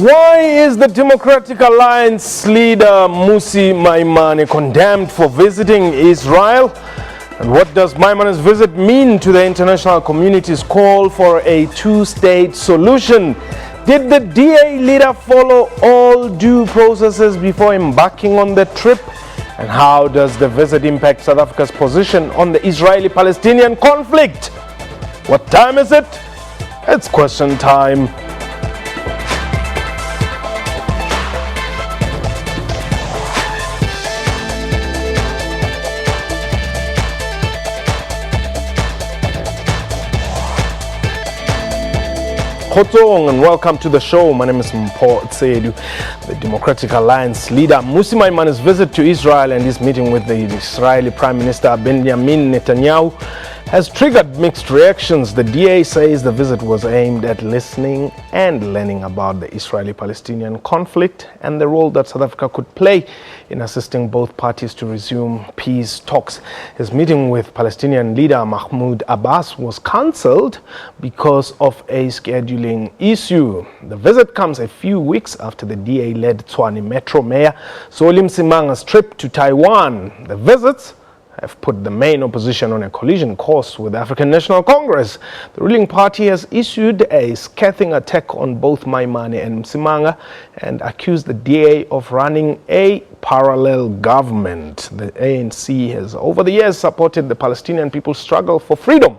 Why is the Democratic Alliance leader Mmusi Maimane condemned for visiting Israel? And what does Maimane's visit mean to the international community's call for a two-state solution? Did the DA leader follow all due processes before embarking on the trip? And how does the visit impact South Africa's position on the Israeli-Palestinian conflict? What time is it? It's question time. Khotong and welcome to the show. My name is Mmusi. The Democratic Alliance leader Mmusi Maimane's visit to Israel and his meeting with the Israeli Prime Minister Benjamin Netanyahu has triggered mixed reactions. The DA says the visit was aimed at listening and learning about the Israeli-Palestinian conflict and the role that South Africa could play in assisting both parties to resume peace talks. His meeting with Palestinian leader Mahmoud Abbas was cancelled because of a scheduling issue. The visit comes a few weeks after the DA-led Tshwane Metro Mayor Mmusi Maimane's trip to Taiwan. The visits have put the main opposition on a collision course with the African National Congress. The ruling party has issued a scathing attack on both Maimane and Msimanga and accused the DA of running a parallel government. The ANC has over the years supported the Palestinian people's struggle for freedom.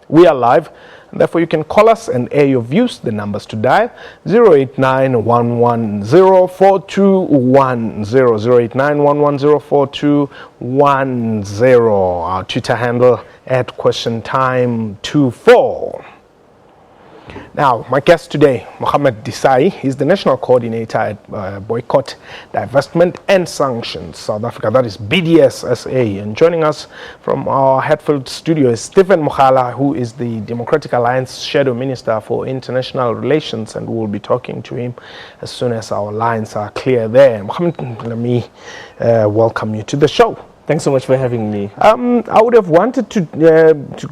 We are live, and therefore you can call us and air your views. The numbers to dial 089-110-4210, 089-110-4210. Our Twitter handle at QuestionTime24. Now, my guest today, Mohammed Desai, is the national coordinator at Boycott, Divestment and Sanctions South Africa, that is BDS-SA. And joining us from our Hatfield studio is Stephen Mokhala, who is the Democratic Alliance Shadow Minister for International Relations, and we will be talking to him as soon as our lines are clear there. Mohammed, let me welcome you to the show. Thanks so much for having me. I would have wanted to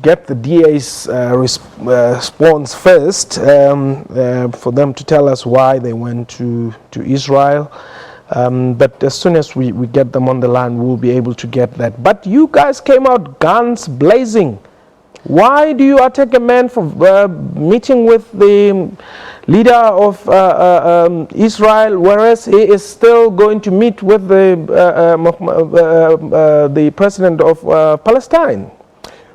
get the DA's response first, for them to tell us why they went to Israel. But as soon as we get them on the line, we'll be able to get that. But you guys came out guns blazing. Why do you attack a man for meeting with the leader of Israel, whereas he is still going to meet with the president of Palestine?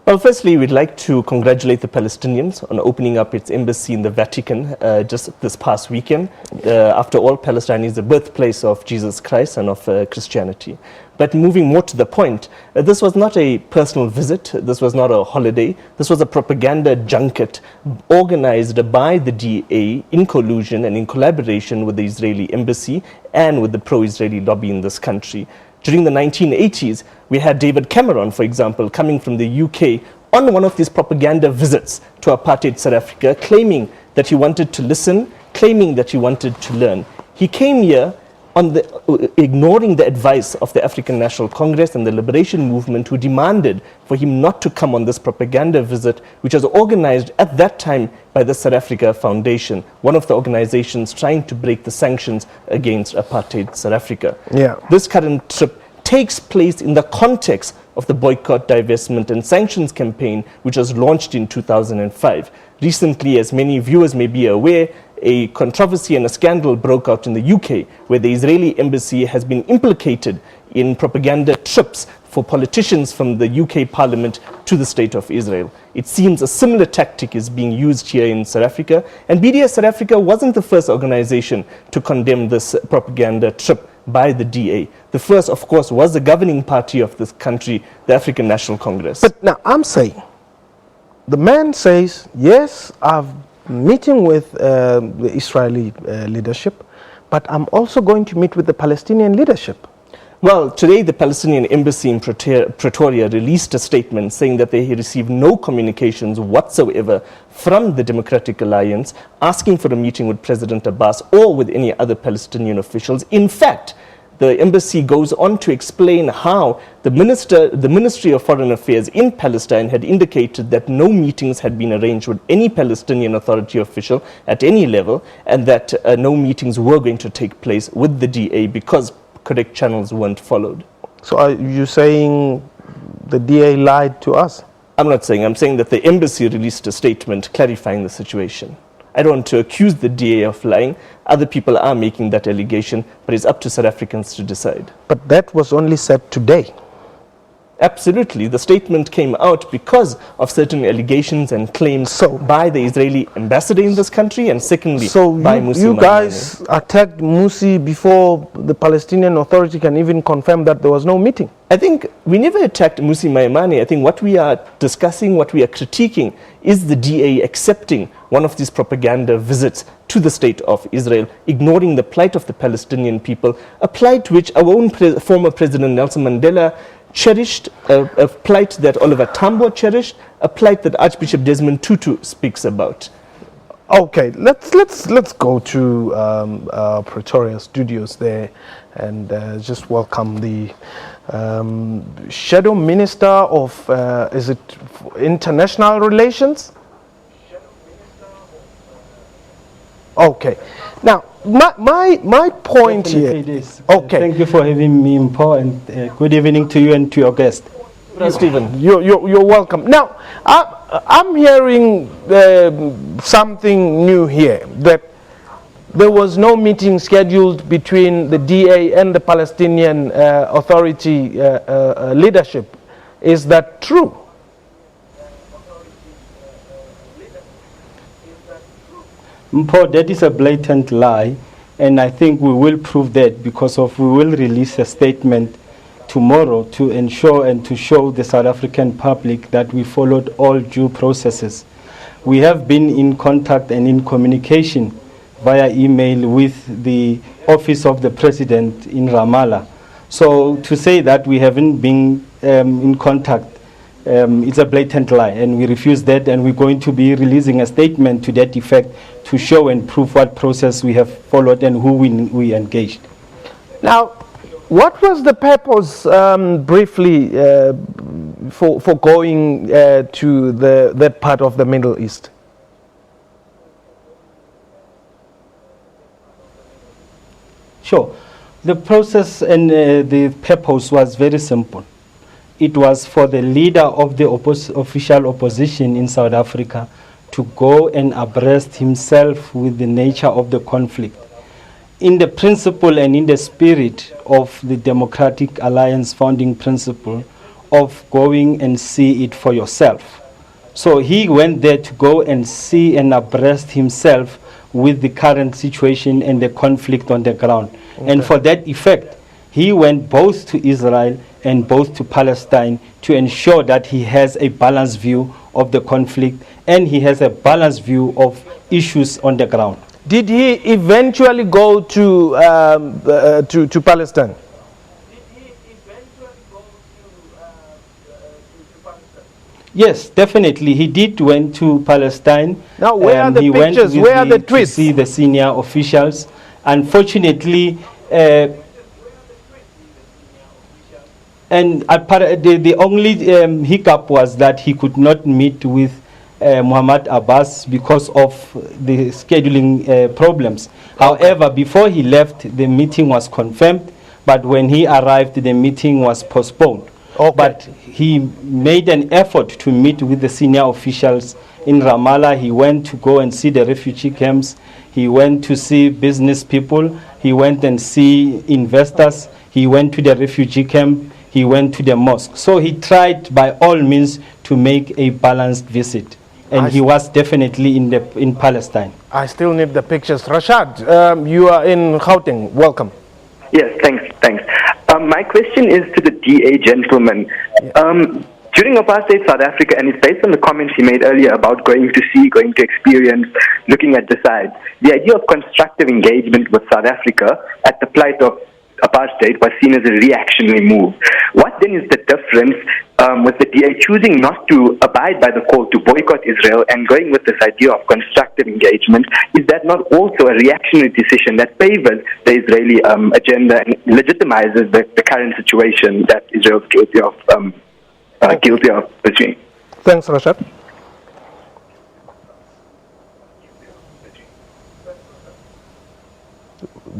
Well, firstly, we'd like to congratulate the Palestinians on opening up its embassy in the Vatican just this past weekend. After all, Palestine is the birthplace of Jesus Christ and of Christianity. But moving more to the point, this was not a personal visit, this was not a holiday, this was a propaganda junket organized by the DA in collusion and in collaboration with the Israeli embassy and with the pro-Israeli lobby in this country. During the 1980s, we had David Cameron, for example, coming from the UK on one of these propaganda visits to apartheid South Africa, claiming that he wanted to listen, claiming that he wanted to learn. He came here ignoring the advice of the African National Congress and the Liberation Movement, who demanded for him not to come on this propaganda visit, which was organized at that time by the South Africa Foundation, one of the organizations trying to break the sanctions against apartheid South Africa. Yeah. This current trip takes place in the context of the Boycott, Divestment and Sanctions campaign, which was launched in 2005. Recently, as many viewers may be aware, a controversy and a scandal broke out in the UK, where the Israeli embassy has been implicated in propaganda trips for politicians from the UK Parliament to the State of Israel. It seems a similar tactic is being used here in South Africa, and BDS South Africa wasn't the first organization to condemn this propaganda trip by the DA. The first, of course, was the governing party of this country, the African National Congress. But now I'm saying, the man says, yes, I've meeting with the Israeli leadership, but I'm also going to meet with the Palestinian leadership. Well, today the Palestinian embassy in Pretoria released a statement saying that they received no communications whatsoever from the Democratic Alliance asking for a meeting with President Abbas or with any other Palestinian officials. In fact, the embassy goes on to explain how the Ministry of Foreign Affairs in Palestine had indicated that no meetings had been arranged with any Palestinian Authority official at any level, and that no meetings were going to take place with the DA because correct channels weren't followed. So are you saying the DA lied to us? I'm not saying. I'm saying that the embassy released a statement clarifying the situation. I don't want to accuse the DA of lying. Other people are making that allegation, but it's up to South Africans to decide. But that was only said today. Absolutely. The statement came out because of certain allegations and claims by the Israeli ambassador in this country, and secondly, by Mmusi Maimane. You guys attacked Mmusi before the Palestinian Authority can even confirm that there was no meeting. I think we never attacked Mmusi Maimane. I think what we are discussing, what we are critiquing, is the DA accepting one of these propaganda visits to the state of Israel, ignoring the plight of the Palestinian people, a plight which our own former President Nelson Mandela cherished, a plight that Oliver Tambo cherished, a plight that Archbishop Desmond Tutu speaks about. Okay, let's go to Pretoria studios there and just welcome the Shadow Minister of is it International Relations? Okay, now my point here. It is. Okay, thank you for having me, Mpo, and good evening to you and to your guest. Stephen, you're welcome. Now I'm hearing something new here, that there was no meeting scheduled between the DA and the Palestinian Authority leadership. Is that true? Mpo, that is a blatant lie, and I think we will prove that because we will release a statement tomorrow to ensure and to show the South African public that we followed all due processes. We have been in contact and in communication via email with the Office of the President in Ramallah. So to say that we haven't been in contact, it's a blatant lie, and we refuse that, and we're going to be releasing a statement to that effect to show and prove what process we have followed and who we engaged. Now, what was the purpose, briefly, for going to that part of the Middle East? Sure. The process and the purpose was very simple. It was for the leader of the official opposition in South Africa to go and abreast himself with the nature of the conflict, in the principle and in the spirit of the Democratic Alliance founding principle of going and see it for yourself. So he went there to go and see and abreast himself with the current situation and the conflict on the ground. Okay. And for that effect, he went both to Israel and both to Palestine to ensure that he has a balanced view of the conflict and he has a balanced view of issues on the ground. Did he eventually go to Palestine? Yes, definitely. He did went to Palestine. Now, where are the pictures? Where are the tweets? To see the senior officials. Unfortunately, and the only hiccup was that he could not meet with Mahmoud Abbas because of the scheduling problems. However, before he left, the meeting was confirmed, but when he arrived, the meeting was postponed. Okay. But he made an effort to meet with the senior officials in Ramallah. He went to go and see the refugee camps. He went to see business people. He went and see investors. He went to the refugee camp. He went to the mosque. So he tried by all means to make a balanced visit. And he was definitely in Palestine. I still need the pictures. Rashad, you are in Gauteng. Welcome. Yes, thanks. My question is to the DA gentleman. During apartheid South Africa, and it's based on the comments he made earlier about going to see, going to experience, looking at the sides, the idea of constructive engagement with South Africa at the plight of apartheid was seen as a reactionary move. What then is the difference with the DA choosing not to abide by the call to boycott Israel and going with this idea of constructive engagement, is that not also a reactionary decision that favors the Israeli agenda and legitimizes the current situation that Israel is guilty of pursuing? Thanks, Rashad.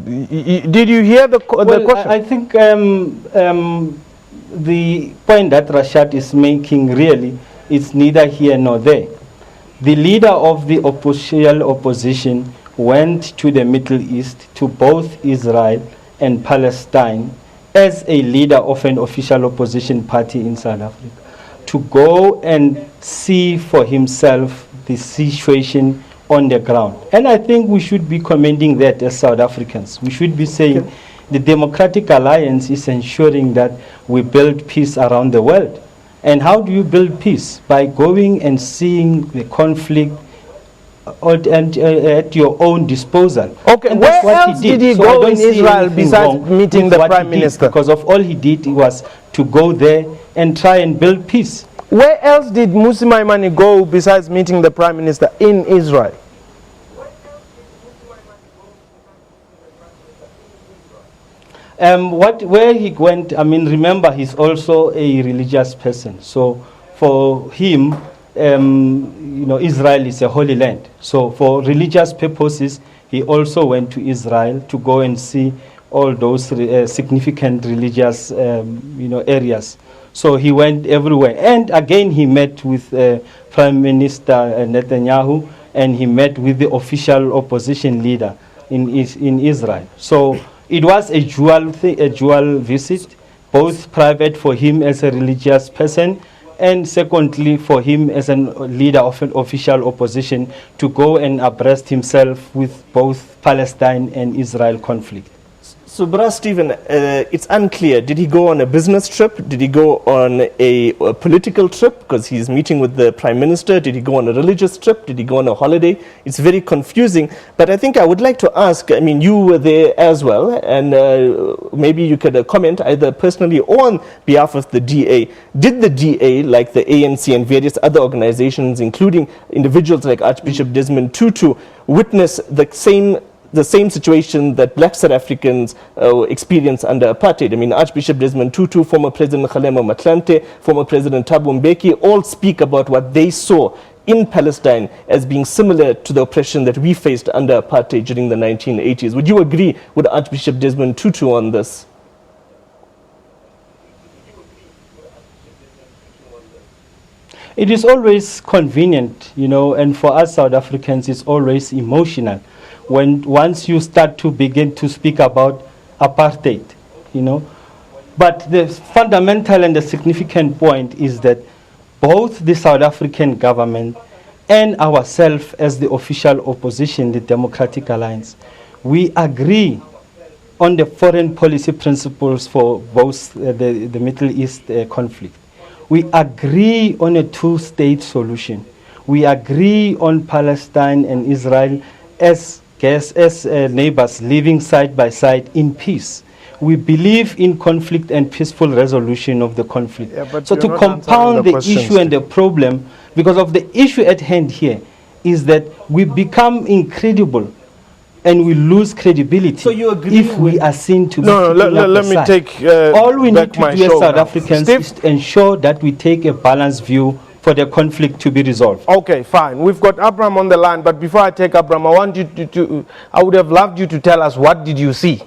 Did you hear the question? I think the point that Rashad is making really is neither here nor there. The leader of the official opposition went to the Middle East, to both Israel and Palestine, as a leader of an official opposition party in South Africa, to go and see for himself the situation on the ground. And I think we should be commending that as South Africans. We should be saying the Democratic Alliance is ensuring that we build peace around the world. And how do you build peace? By going and seeing the conflict at your own disposal. Okay, and where else did he go in Israel besides meeting the Prime Minister? Because of all he did was to go there and try and build peace. Where else did Mmusi Maimane go besides meeting the Prime Minister in Israel? Where he went, I mean, remember, he's also a religious person. So for him, Israel is a holy land. So for religious purposes, he also went to Israel to go and see all those significant religious areas. So he went everywhere. And again, he met with Prime Minister Netanyahu, and he met with the official opposition leader in Israel. So it was a dual visit, both private for him as a religious person, and secondly for him as a leader of an official opposition to go and abreast himself with both Palestine and Israel conflict. So, Brother Stephen, it's unclear. Did he go on a business trip? Did he go on a political trip because he's meeting with the Prime Minister? Did he go on a religious trip? Did he go on a holiday? It's very confusing. But I think I would like to ask, I mean, you were there as well, and maybe you could comment either personally or on behalf of the DA. Did the DA, like the ANC and various other organizations, including individuals like Archbishop Desmond Tutu, witness the same situation that black South Africans experience under apartheid? I mean, Archbishop Desmond Tutu, former President Kgalema Motlanthe, former President Thabo Mbeki, all speak about what they saw in Palestine as being similar to the oppression that we faced under apartheid during the 1980s. Would you agree with Archbishop Desmond Tutu on this? It is always convenient, and for us South Africans, it's always emotional once you start to begin to speak about apartheid, But the fundamental and the significant point is that both the South African government and ourselves as the official opposition, the Democratic Alliance, we agree on the foreign policy principles for both the Middle East conflict. We agree on a two-state solution. We agree on Palestine and Israel as neighbors living side by side in peace. We believe in conflict and peaceful resolution of the conflict. Yeah, so to compound the issue and the problem, because of the issue at hand here, is that we become incredible and we lose credibility. So you agree if we are seen to be let me take all we need to do as South now. Africans Steve? is to ensure that we take a balanced view for the conflict to be resolved. Okay, fine. We've got Abraham on the line, but before I take Abraham, I want you I would have loved you to tell us what did you see,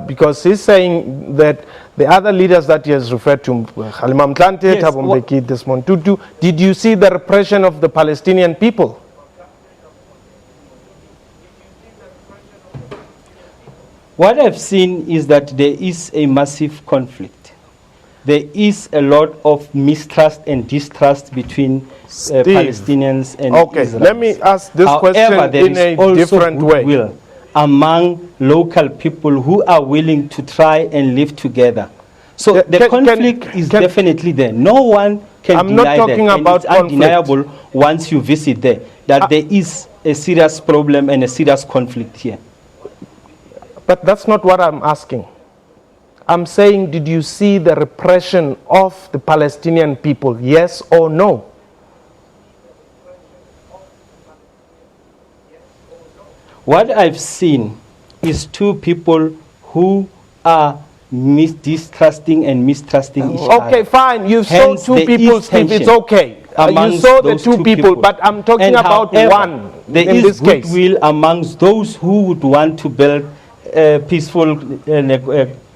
because he's saying that the other leaders that he has referred to, Kgalema Motlanthe, Thabo Mbeki, Desmond Tutu, did you see the repression of the Palestinian people? What I've seen is that there is a massive conflict. There is a lot of mistrust and distrust between Palestinians and Israel. Let me ask this question in a different way. Among local people who are willing to try and live together. So the conflict is definitely there. No one can deny that. I'm not talking about conflict. It's undeniable once you visit there that there is a serious problem and a serious conflict here. But that's not what I'm asking. I'm saying, did you see the repression of the Palestinian people? Yes or no? What I've seen is two people who are distrusting and mistrusting each other. Okay, fine. You saw two people, Steve. It's okay. You saw the two people, but I'm talking about one. There is goodwill amongst those who would want to build a peaceful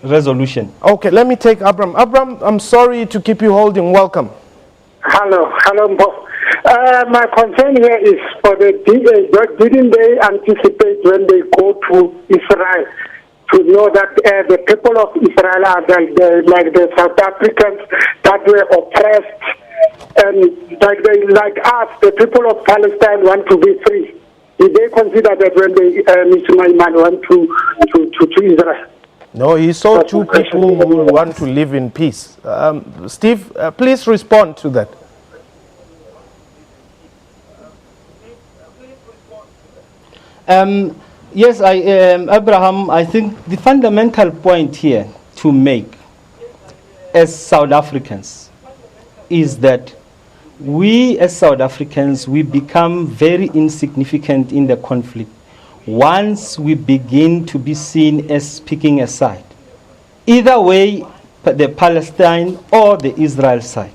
resolution. Okay, let me take Abram. Abram, I'm sorry to keep you holding. Welcome. Hello. My concern here is for the DA. Didn't they anticipate when they go to Israel to know that the people of Israel are like the South Africans that were oppressed, and like us, the people of Palestine want to be free? Did they consider that when they Mmusi Maimane went to Israel? No, he saw two people who want to live in peace. Steve, please respond to that. Yes, Abraham, I think the fundamental point here to make as South Africans is that we as South Africans, we become very insignificant in the conflict once we begin to be seen as picking a side. Either way, the Palestine or the Israel side.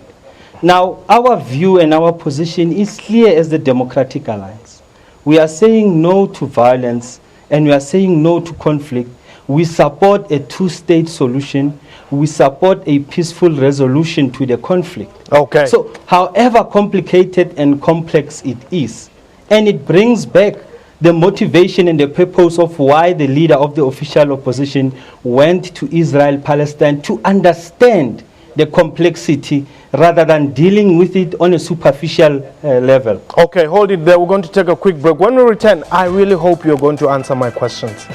Now, our view and our position is clear as the Democratic Alliance. We are saying no to violence and we are saying no to conflict. We support a two-state solution. We support a peaceful resolution to the conflict. Okay. So, however complicated and complex it is, and it brings back the motivation and the purpose of why the leader of the official opposition went to Israel-Palestine, to understand the complexity rather than dealing with it on a superficial level. Okay, hold it there. We're going to take a quick break. When we return, I really hope you're going to answer my questions.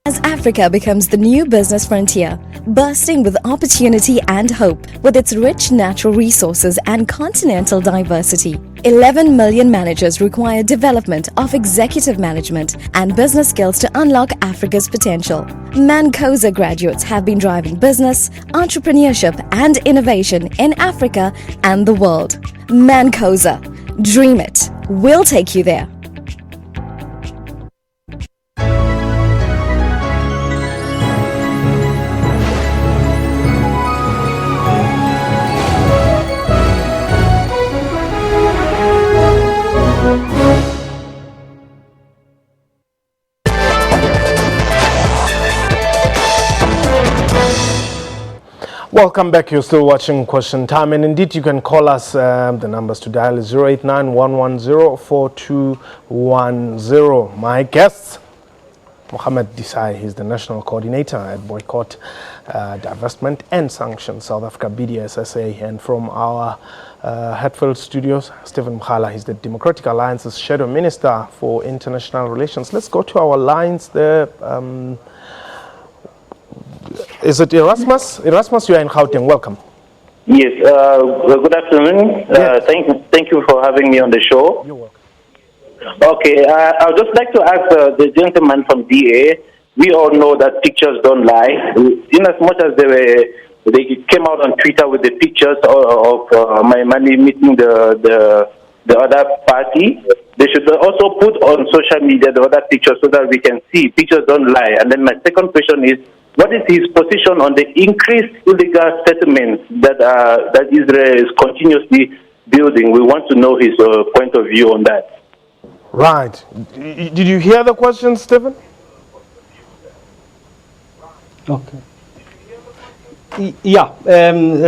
As Africa becomes the new business frontier, bursting with opportunity and hope, with its rich natural resources and continental diversity, 11 million managers require development of executive management and business skills to unlock Africa's potential. Mancosa graduates have been driving business, entrepreneurship and innovation in Africa and the world. Mancosa. Dream it. We'll take you there. Welcome back. You're still watching Question Time, and indeed you can call us. The numbers to dial is 089-110-4210. My guest, Mohamed Desai, he's the National Coordinator at Boycott, Divestment and Sanctions South Africa, BDSSA, and from our Hatfield studios, Stephen Mkhala, he's the Democratic Alliance's Shadow Minister for International Relations. Let's go to our lines there. Is it Erasmus? Erasmus, you are in Gauteng. Welcome. Yes. Good afternoon. Yes. Thank you for having me on the show. You're welcome. Okay. I would just like to ask the gentleman from DA. We all know that pictures don't lie. In as much as they came out on Twitter with the pictures of Maimane meeting the other party, they should also put on social media the other pictures so that we can see pictures don't lie. And then my second question is, what is his position on the increased illegal settlements that Israel is continuously building? We want to know his point of view on that. Right. Did you hear the question, Stephen? Okay. Yeah.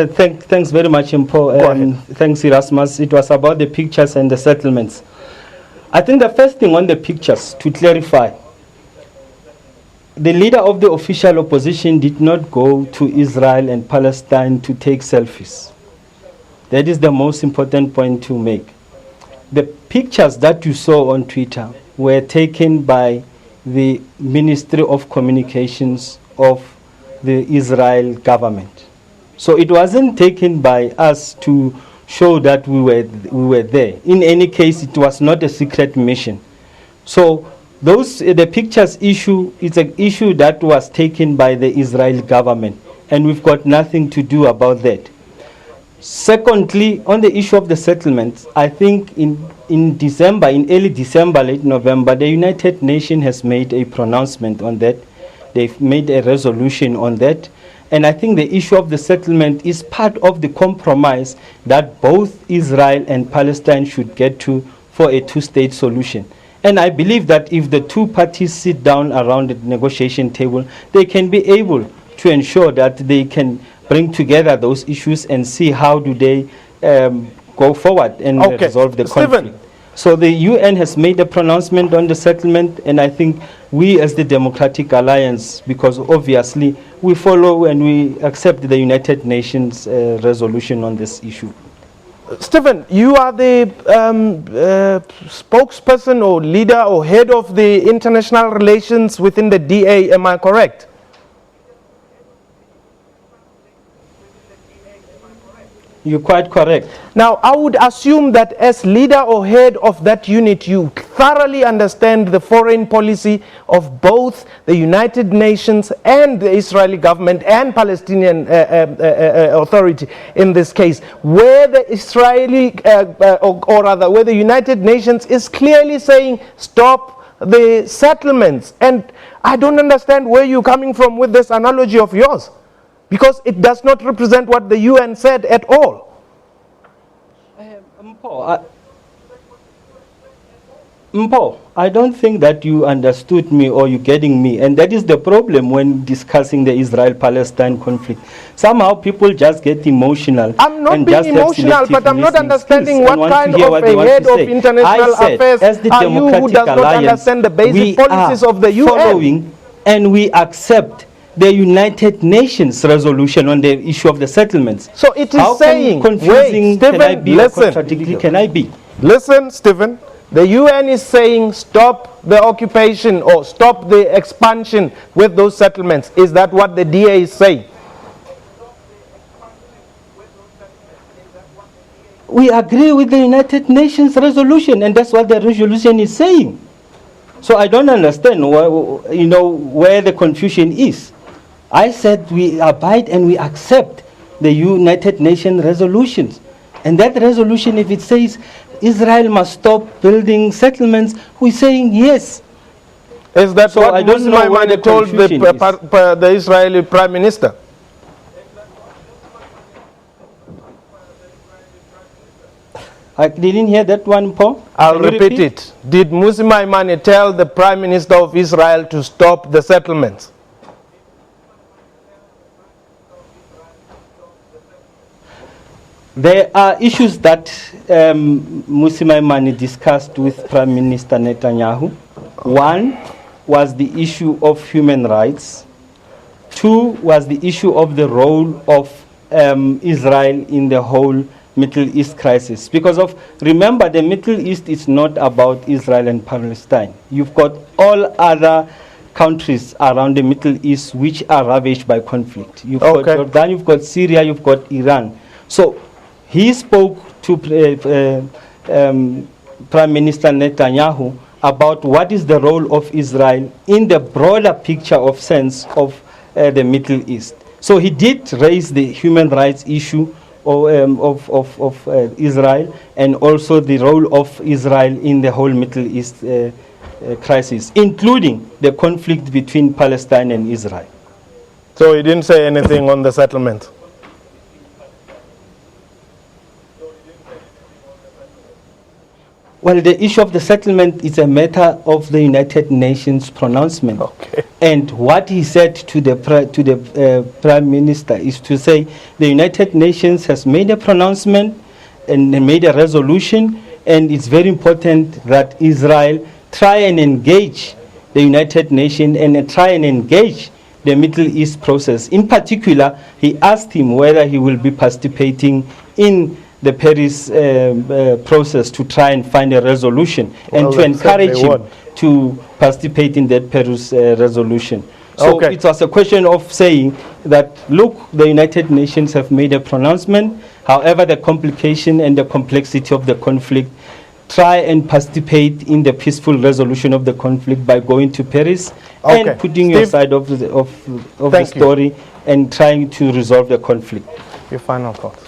Thanks very much, Impo. Thanks, Erasmus. It was about the pictures and the settlements. I think the first thing on the pictures, to clarify, the leader of the official opposition did not go to Israel and Palestine to take selfies. That is the most important point to make. The pictures that you saw on Twitter were taken by the Ministry of Communications of the Israel government. So it wasn't taken by us to show that we were there. In any case, it was not a secret mission. So the pictures issue is an issue that was taken by the Israeli government, and we've got nothing to do about that. Secondly, on the issue of the settlements, I think in December, in early December, late November, the United Nations has made a pronouncement on that. They've made a resolution on that. And I think the issue of the settlement is part of the compromise that both Israel and Palestine should get to for a two-state solution. And I believe that if the two parties sit down around the negotiation table, they can be able to ensure that they can bring together those issues and see how do they go forward and resolve the conflict. So the UN has made a pronouncement on the settlement, and I think we as the Democratic Alliance, because obviously we follow and we accept the United Nations resolution on this issue. Stephen, you are the spokesperson or leader or head of the international relations within the DA, am I correct? You're quite correct. Now, I would assume that as leader or head of that unit, you thoroughly understand the foreign policy of both the United Nations and the Israeli government and Palestinian Authority in this case, where the Israeli, or rather, where the United Nations is clearly saying, stop the settlements. And I don't understand where you're coming from with this analogy of yours, because it does not represent what the UN said at all. Mpo, I don't think that you understood me or you're getting me, and that is the problem when discussing the Israel-Palestine conflict. Somehow people just get emotional. I'm not being emotional, but I'm not understanding what kind of a head of international affairs as the are you who does not understand the basic policies of the UN. Following, and we accept the United Nations resolution on the issue of the settlements. So it is saying, confusing, wait, Stephen, can I be listen. Can I be? Listen, Stephen. The UN is saying stop the occupation or stop the expansion with those settlements. Is that what the DA is saying? We agree with the United Nations resolution, and that's what the resolution is saying. So I don't understand where the confusion is. I said we abide and we accept the United Nations resolutions. And that resolution, if it says Israel must stop building settlements, we're saying yes. Is that so? What Mmusi Maimane told the Israeli Prime Minister? I didn't hear that one, Paul. I'll repeat it. Did Mmusi Maimane tell the Prime Minister of Israel to stop the settlements? There are issues that Mmusi Maimane discussed with Prime Minister Netanyahu. One was the issue of human rights. Two was the issue of the role of Israel in the whole Middle East crisis. Because remember, the Middle East is not about Israel and Palestine. You've got all other countries around the Middle East which are ravaged by conflict. You've got Jordan, you've got Syria, you've got Iran. So he spoke to Prime Minister Netanyahu about what is the role of Israel in the broader picture of sense of the Middle East. So he did raise the human rights issue of Israel, and also the role of Israel in the whole Middle East crisis, including the conflict between Palestine and Israel. So he didn't say anything on the settlement? Well, the issue of the settlement is a matter of the United Nations pronouncement. Okay. And what he said to the Prime Minister is to say the United Nations has made a pronouncement and made a resolution, and it's very important that Israel try and engage the United Nations and try and engage the Middle East process. In particular, he asked him whether he will be participating in the Paris process to try and find a resolution and to encourage him to participate in that Paris resolution. So it was a question of saying that, look, the United Nations have made a pronouncement. However, the complication and the complexity of the conflict, try and participate in the peaceful resolution of the conflict by going to Paris and putting your side of the story and trying to resolve the conflict. Your final thoughts.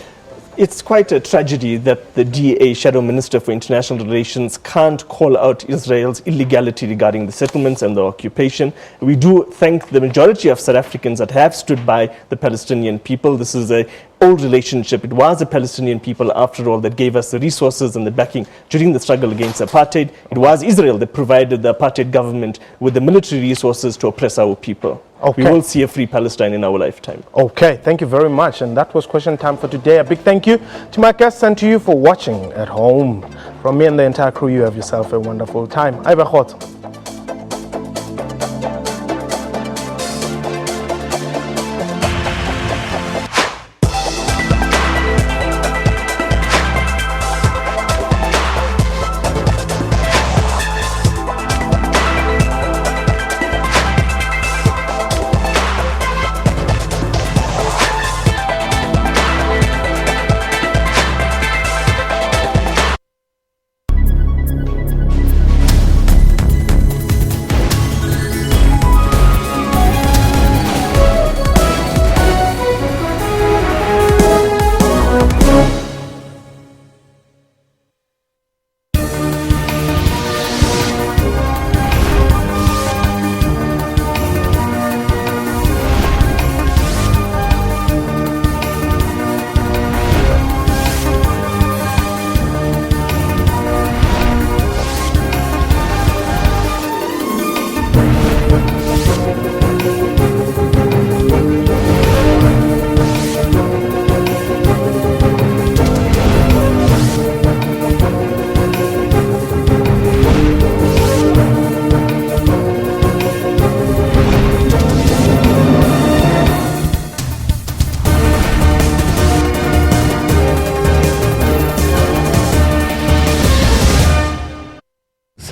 It's quite a tragedy that the DA Shadow Minister for International Relations can't call out Israel's illegality regarding the settlements and the occupation. We do thank the majority of South Africans that have stood by the Palestinian people. This is an old relationship. It was the Palestinian people, after all, that gave us the resources and the backing during the struggle against apartheid. It was Israel that provided the apartheid government with the military resources to oppress our people. We will see a free Palestine in our lifetime. Okay, thank you very much. And that was question time for today. A big thank you to my guests and to you for watching at home. From me and the entire crew, you have yourself a wonderful time. Ayba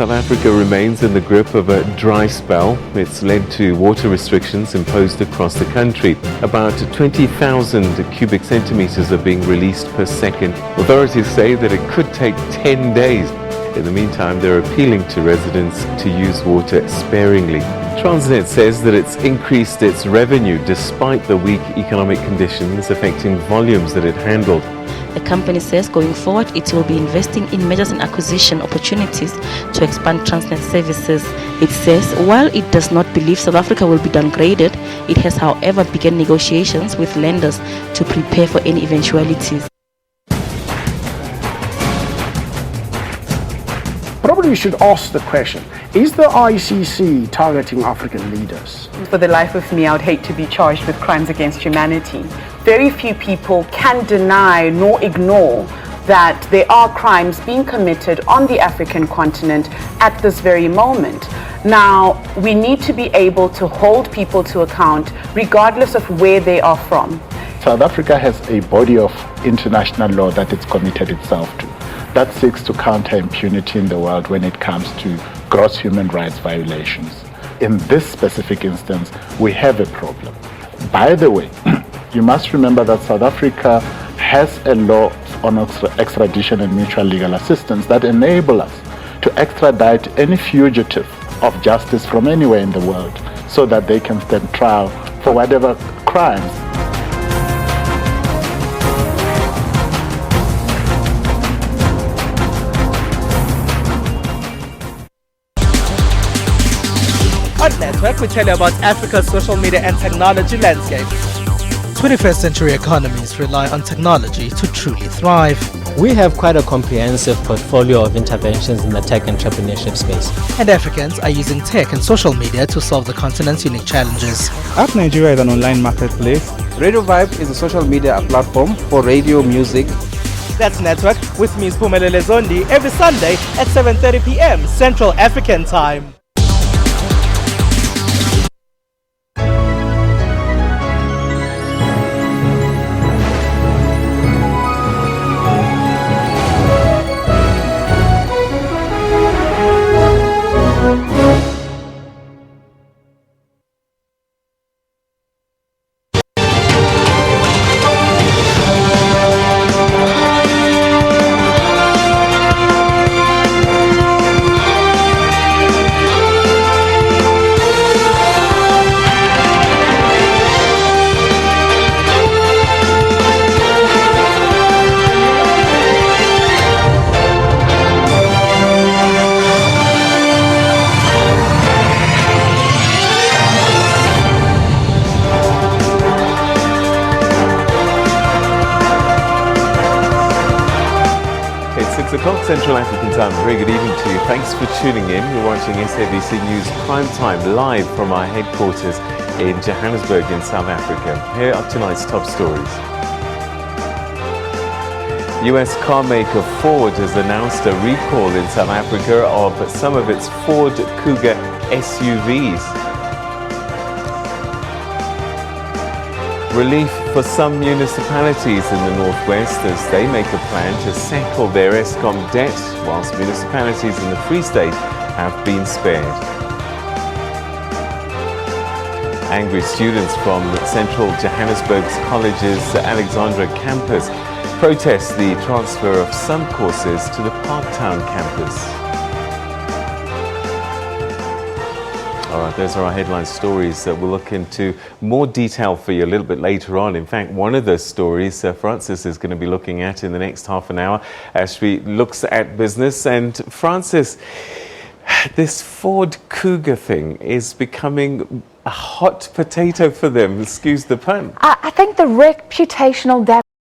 South Africa remains in the grip of a dry spell. It's led to water restrictions imposed across the country. About 20,000 cubic centimeters are being released per second. Authorities say that it could take 10 days. In the meantime, they're appealing to residents to use water sparingly. Transnet says that it's increased its revenue despite the weak economic conditions affecting volumes that it handled. The company says going forward it will be investing in mergers and acquisition opportunities to expand Transnet services. It says while it does not believe South Africa will be downgraded, it has however begun negotiations with lenders to prepare for any eventualities. Probably we should ask the question, is the ICC targeting African leaders? For the life of me, I would hate to be charged with crimes against humanity. Very few people can deny nor ignore that there are crimes being committed on the African continent at this very moment. Now, we need to be able to hold people to account regardless of where they are from. South Africa has a body of international law that it's committed itself to, that seeks to counter impunity in the world when it comes to gross human rights violations. In this specific instance, we have a problem. By the way, you must remember that South Africa has a law on extradition and mutual legal assistance that enable us to extradite any fugitive of justice from anywhere in the world so that they can stand trial for whatever crimes. On Network, we tell you about Africa's social media and technology landscape. 21st century economies rely on technology to truly thrive. We have quite a comprehensive portfolio of interventions in the tech entrepreneurship space. And Africans are using tech and social media to solve the continent's unique challenges. App Nigeria is an online marketplace. Radio Vibe is a social media platform for radio music. That's Network with me, Spumelele Zondi, every Sunday at 7:30 p.m. Central African Time. o'clock Central African time. Very good evening to you. Thanks for tuning in. You're watching SABC News Prime Time live from our headquarters in Johannesburg in South Africa. Here are tonight's top stories. US car maker Ford has announced a recall in South Africa of some of its Ford Kuga SUVs. Relief for some municipalities in the northwest as they make a plan to settle their Eskom debt, whilst municipalities in the Free State have been spared. Angry students from Central Johannesburg's college's Alexandra campus protest the transfer of some courses to the Parktown campus. All right, those are our headline stories. We'll look into more detail for you a little bit later on. In fact, one of those stories Francis is going to be looking at in the next half an hour as she looks at business. And Francis, this Ford Kuga thing is becoming a hot potato for them, excuse the pun. I think the reputational damage